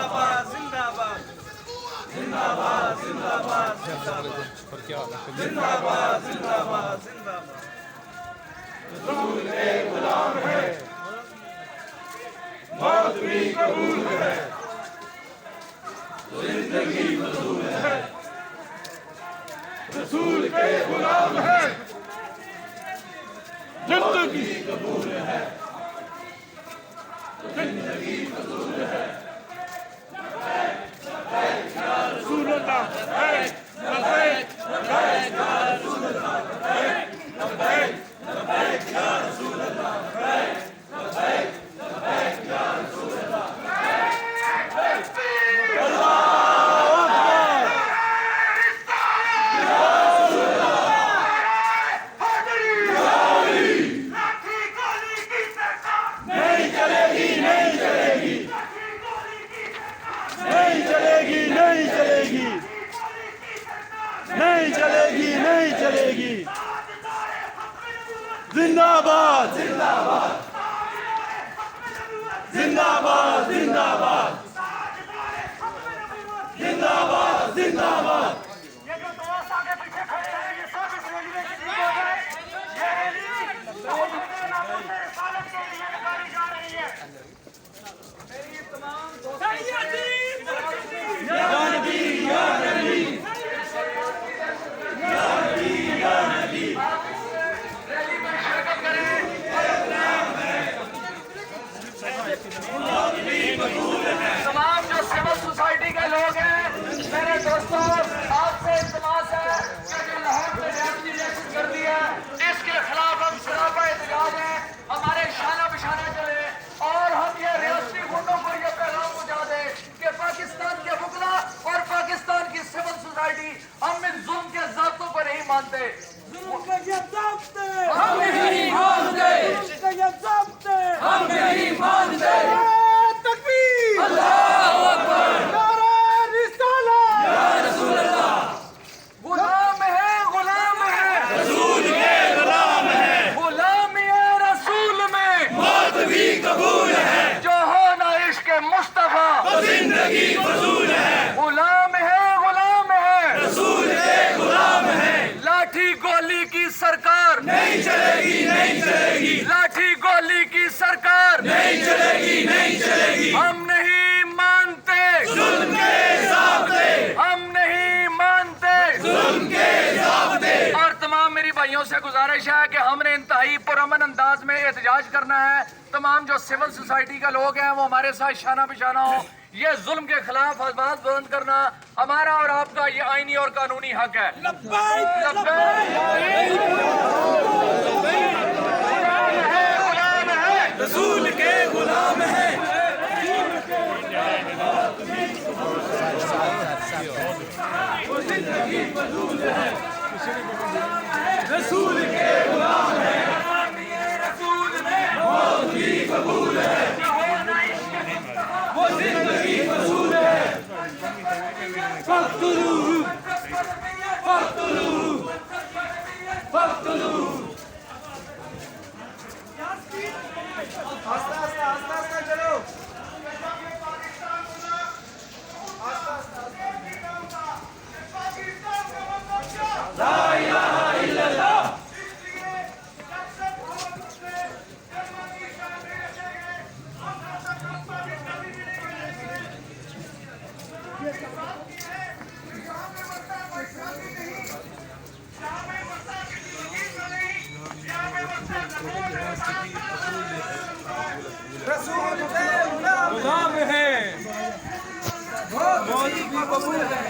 जिंदाबाद जिंदाबाद जिंदाबाद जिंदाबाद जिंदाबाद जिंदाबाद जिंदाबाद रसूल के गुलाम है, मौत भी कबूल है, जिंदगी फजूल है। रसूल के गुलाम है, जिंदगी कबूल है, जिंदगी फजूल है। या रसूल अल्लाह, लब्बैक लब्बैक लब्बैक या रसूल अल्लाह, लब्बैक लब्बैक लब्बैक या रसूल अल्लाह, लब्बैक लब्बैक लब्बैक या रसूल अल्लाह। नहीं चलेगी, नहीं चलेगी। जिंदाबाद जिंदाबाद जिंदाबाद जिंदाबाद जिंदाबाद जिंदाबाद। ये जो दोस्त आगे पीछे खड़े हैं, ये सब इस रेलवे की टीम है। ये रैली रिसालत के लिए निकाली जा रही है। मेरी तमाम दोस्तों से या नबी या नबी या नबी या नबी। रैली में शिरकत करें। तमाम जो सिविल सोसाइटी के लोग हैं, मेरे दोस्तों, आपसे इल्तिमास है कि जो लाहौर में रियासत कर दिया, इसके खिलाफ हम सरापा एहतजाज है। हमारे शाना बिशाना चले और हम ये रियासती गुंडों को ये पैगाम पहुंचा दें कि पाकिस्तान के मुगला और पाकिस्तान की सिविल सोसाइटी हम इन जुल्म के ज़ाब्तों को नहीं मानते। हम नहीं मानते, हम नहीं मानते। अल्लाहू अकबर, या रसूल अल्लाह। गुलाम है, गुलाम है, रसूल के गुलाम है, गुलामी है रसूल में, मौत भी कबूल है, जो हो ना इश्क मुस्तफा, जिंदगी फजूल है। गुलाम है, गुलाम है, रसूल के गुलाम है, लाठी गोली की सरकार, नहीं चलेगी, नहीं चलेगी, लाठी गोली की सरकार, नहीं चलेगी, नहीं चलेगी। हम नहीं मानते, जुल्म के ज़ाब्ते, हम नहीं मानते। जुल्म के ज़ाब्ते। और तमाम मेरी भाइयों से गुजारिश है कि हमने इंतहाई पुरअमन अंदाज में एहतजाज करना है। तमाम जो सिविल सोसाइटी के लोग हैं वो हमारे साथ शाना बिशाना हो। ये जुल्म के खिलाफ आवाज बुलंद करना हमारा और आपका ये आईनी और कानूनी हक है। लब्बैक गुलाम है, रसूल के गुलाम है। रसूल के गुलाम है, मौत भी कबूल है, वो जिंदगी फजूल है। फक्तुलू फक्तुलू फक्तुलू। आस्ता आस्ता आस्ता आस्ता चलो। ला इलाहा इल्लल्लाह। रसूल के गुलाम है, मौत भी कबूल है।